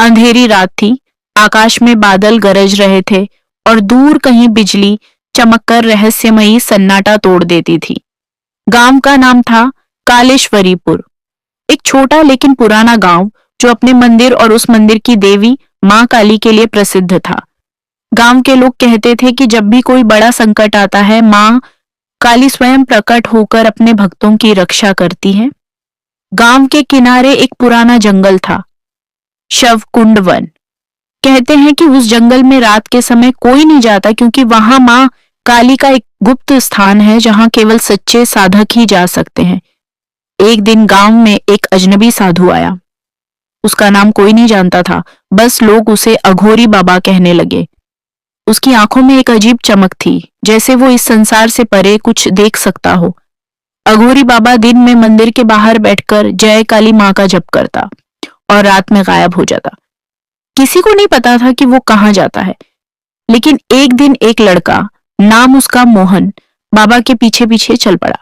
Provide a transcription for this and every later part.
अंधेरी रात थी, आकाश में बादल गरज रहे थे और दूर कहीं बिजली चमककर रहस्यमयी सन्नाटा तोड़ देती थी। गांव का नाम था कालेश्वरीपुर, एक छोटा लेकिन पुराना गांव जो अपने मंदिर और उस मंदिर की देवी मां काली के लिए प्रसिद्ध था। गांव के लोग कहते थे कि जब भी कोई बड़ा संकट आता है, मां काली स्वयं प्रकट होकर अपने भक्तों की रक्षा करती है। गांव के किनारे एक पुराना जंगल था, शवकुंड वन। कहते हैं कि उस जंगल में रात के समय कोई नहीं जाता, क्योंकि वहां मां काली का एक गुप्त स्थान है जहां केवल सच्चे साधक ही जा सकते हैं। एक दिन गांव में एक अजनबी साधु आया। उसका नाम कोई नहीं जानता था, बस लोग उसे अघोरी बाबा कहने लगे। उसकी आंखों में एक अजीब चमक थी, जैसे वो इस संसार से परे कुछ देख सकता हो। अघोरी बाबा दिन में मंदिर के बाहर बैठकर जय काली मां का जप करता और रात में गायब हो जाता। किसी को नहीं पता था कि वो कहाँ जाता है, लेकिन एक दिन एक लड़का, नाम उसका मोहन, बाबा के पीछे पीछे चल पड़ा।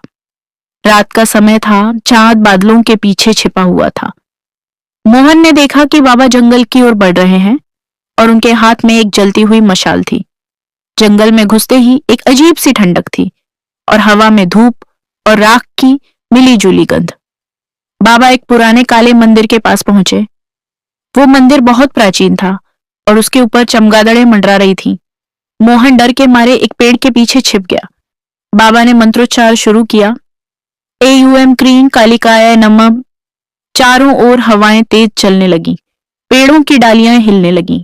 रात का समय था, चांद बादलों के पीछे छिपा हुआ था। मोहन ने देखा कि बाबा जंगल की ओर बढ़ रहे हैं और उनके हाथ में एक जलती हुई मशाल थी। जंगल में घुसते ही एक अजीब सी ठंडक थी और हवा में धूप और राख की मिली-जुली गंध। बाबा एक पुराने काले मंदिर के पास पहुंचे। वो मंदिर बहुत प्राचीन था और उसके ऊपर चमगादड़ें मंडरा रही थी। मोहन डर के मारे एक पेड़ के पीछे छिप गया। बाबा ने मंत्रोच्चार शुरू किया, एयूएम क्रीं कालिकाय नमः। चारों ओर हवाएं तेज चलने लगी, पेड़ों की डालियां हिलने लगीं।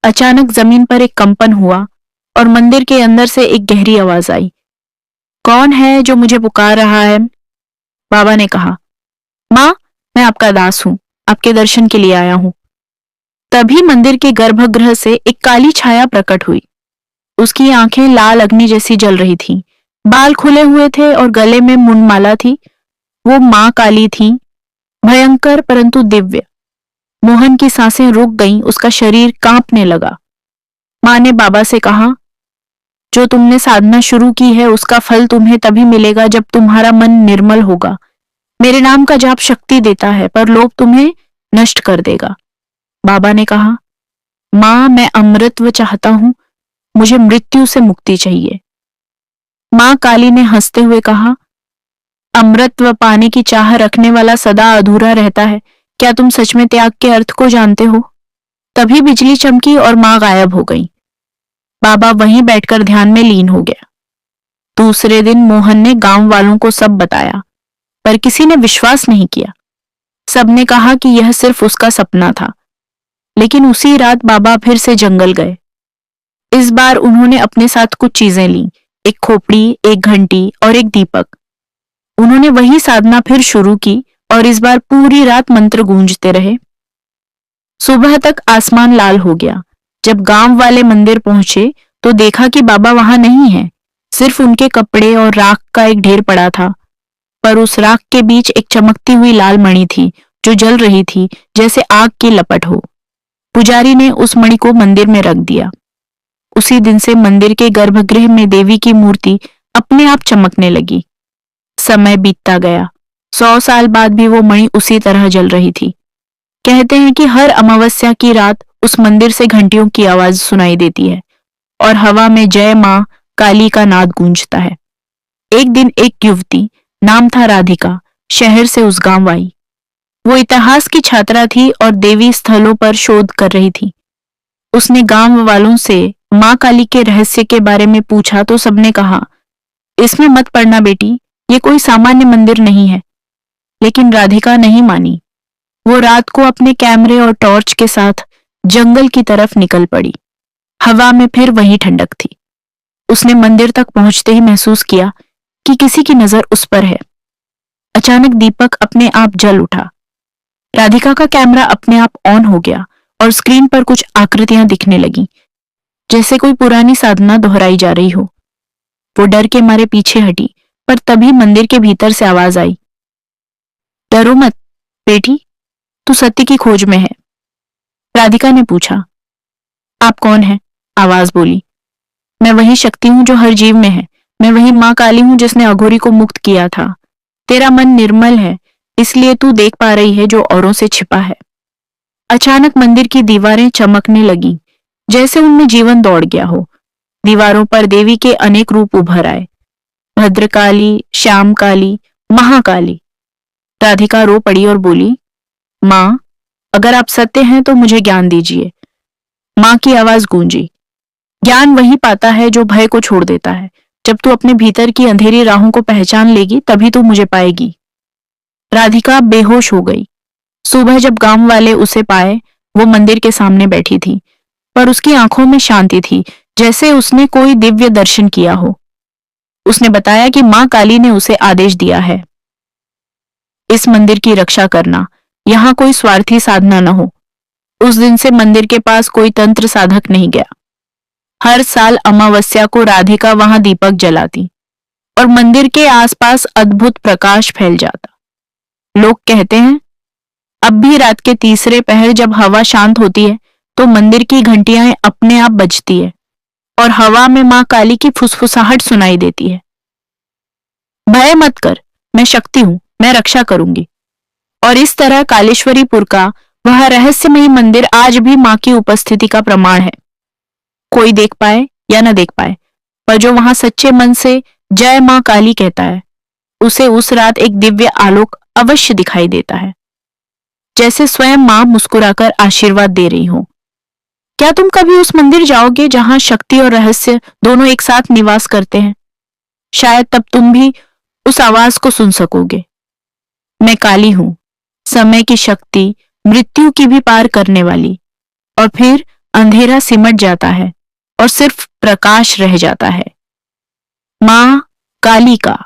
अचानक जमीन पर एक कंपन हुआ और मंदिर के अंदर से एक गहरी आवाज आई, कौन है जो मुझे पुकार रहा है? बाबा ने कहा, मां, मैं आपका दास हूं, आपके दर्शन के लिए आया हूं। तभी मंदिर के गर्भगृह से एक काली छाया प्रकट हुई। उसकी आंखें लाल अग्नि जैसी जल रही थीं, बाल खुले हुए थे और गले में मुंडमाला थी। वो मां काली थी, भयंकर परंतु दिव्य। मोहन की सांसें रुक गईं, उसका शरीर कांपने लगा। मां ने बाबा से कहा, जो तुमने साधना शुरू की है उसका फल तुम्हें तभी मिलेगा जब तुम्हारा मन निर्मल होगा। मेरे नाम का जाप शक्ति देता है, पर लोभ तुम्हें नष्ट कर देगा। बाबा ने कहा, मां, मैं अमृतत्व चाहता हूं, मुझे मृत्यु से मुक्ति चाहिए। मां काली ने हंसते हुए कहा, अमृतत्व पाने की चाह रखने वाला सदा अधूरा रहता है। क्या तुम सच में त्याग के अर्थ को जानते हो? तभी बिजली चमकी और मां गायब हो गई। बाबा वहीं बैठकर ध्यान में लीन हो गया। दूसरे दिन मोहन ने गांव वालों को सब बताया, पर किसी ने विश्वास नहीं किया। सबने कहा कि यह सिर्फ उसका सपना था। लेकिन उसी रात बाबा फिर से जंगल गए। इस बार उन्होंने अपने साथ कुछ चीजें लीं, एक खोपड़ी, एक घंटी और एक दीपक। उन्होंने वही साधना फिर शुरू की और इस बार पूरी रात मंत्र गूंजते रहे। सुबह तक आसमान लाल हो गया। जब गांव वाले मंदिर पहुंचे तो देखा कि बाबा वहां नहीं है, सिर्फ उनके कपड़े और राख का एक ढेर पड़ा था। पर उस राख के बीच एक चमकती हुई लाल मणि थी जो जल रही थी जैसे आग की लपट हो। पुजारी ने उस मणि को मंदिर में रख दिया। उसी दिन से मंदिर के गर्भगृह में देवी की मूर्ति अपने आप चमकने लगी। समय बीतता गया। 100 साल बाद भी वो मणि उसी तरह जल रही थी। कहते हैं कि हर अमावस्या की रात उस मंदिर से घंटियों की आवाज सुनाई देती है और हवा में जय मां काली का नाद गूंजता है। एक दिन एक युवती, नाम था राधिका, शहर से उस गांव आई। वो इतिहास की छात्रा थी और देवी स्थलों पर शोध कर रही थी। उसने गांव वालों से मां काली के रहस्य के बारे में पूछा तो सबने कहा, इसमें मत पड़ना बेटी, ये कोई सामान्य मंदिर नहीं है। लेकिन राधिका नहीं मानी। वो रात को अपने कैमरे और टॉर्च के साथ जंगल की तरफ निकल पड़ी। हवा में फिर वही ठंडक थी। उसने मंदिर तक पहुंचते ही महसूस किया कि किसी की नजर उस पर है। अचानक दीपक अपने आप जल उठा। राधिका का कैमरा अपने आप ऑन हो गया और स्क्रीन पर कुछ आकृतियां दिखने लगीं, जैसे कोई पुरानी साधना दोहराई जा रही हो। वो डर के मारे पीछे हटी, पर तभी मंदिर के भीतर से आवाज आई, डरो मत बेटी, तू सत्य की खोज में है। राधिका ने पूछा, आप कौन हैं? आवाज बोली, मैं वही शक्ति हूं जो हर जीव में है। मैं वही मां काली हूं जिसने अघोरी को मुक्त किया था। तेरा मन निर्मल है, इसलिए तू देख पा रही है जो औरों से छिपा है। अचानक मंदिर की दीवारें चमकने लगीं, जैसे उनमें जीवन दौड़ गया हो। दीवारों पर देवी के अनेक रूप उभर आए, भद्रकाली, श्यामकाली, महाकाली। राधिका रो पड़ी और बोली, माँ, अगर आप सत्य हैं तो मुझे ज्ञान दीजिए। माँ की आवाज गूंजी, ज्ञान वही पाता है जो भय को छोड़ देता है। जब तू अपने भीतर की अंधेरी राहों को पहचान लेगी तभी तू मुझे पाएगी। राधिका बेहोश हो गई। सुबह जब गांव वाले उसे पाए, वो मंदिर के सामने बैठी थी, पर उसकी आंखों में शांति थी, जैसे उसने कोई दिव्य दर्शन किया हो। उसने बताया कि मां काली ने उसे आदेश दिया है, इस मंदिर की रक्षा करना, यहां कोई स्वार्थी साधना न हो। उस दिन से मंदिर के पास कोई तंत्र साधक नहीं गया। हर साल अमावस्या को राधिका वहां दीपक जलाती और मंदिर के आसपास अद्भुत प्रकाश फैल जाता। लोग कहते हैं, अब भी रात के तीसरे पहर जब हवा शांत होती है तो मंदिर की घंटियां अपने आप बजती है और हवा में मां काली की फुसफुसाहट सुनाई देती है। भय मत कर, मैं शक्ति हूं, मैं रक्षा करूंगी। और इस तरह कालेश्वरीपुर का वह रहस्यमयी मंदिर आज भी मां की उपस्थिति का प्रमाण है। कोई देख पाए या न देख पाए, पर जो वहां सच्चे मन से जय मां काली कहता है, उसे उस रात एक दिव्य आलोक अवश्य दिखाई देता है, जैसे स्वयं मां मुस्कुराकर आशीर्वाद दे रही हो। क्या तुम कभी उस मंदिर जाओगे जहां शक्ति और रहस्य दोनों एक साथ निवास करते हैं? शायद तब तुम भी उस आवाज को सुन सकोगे, मैं काली हूं, समय की शक्ति, मृत्यु की भी पार करने वाली। और फिर अंधेरा सिमट जाता है और सिर्फ प्रकाश रह जाता है। मां काली का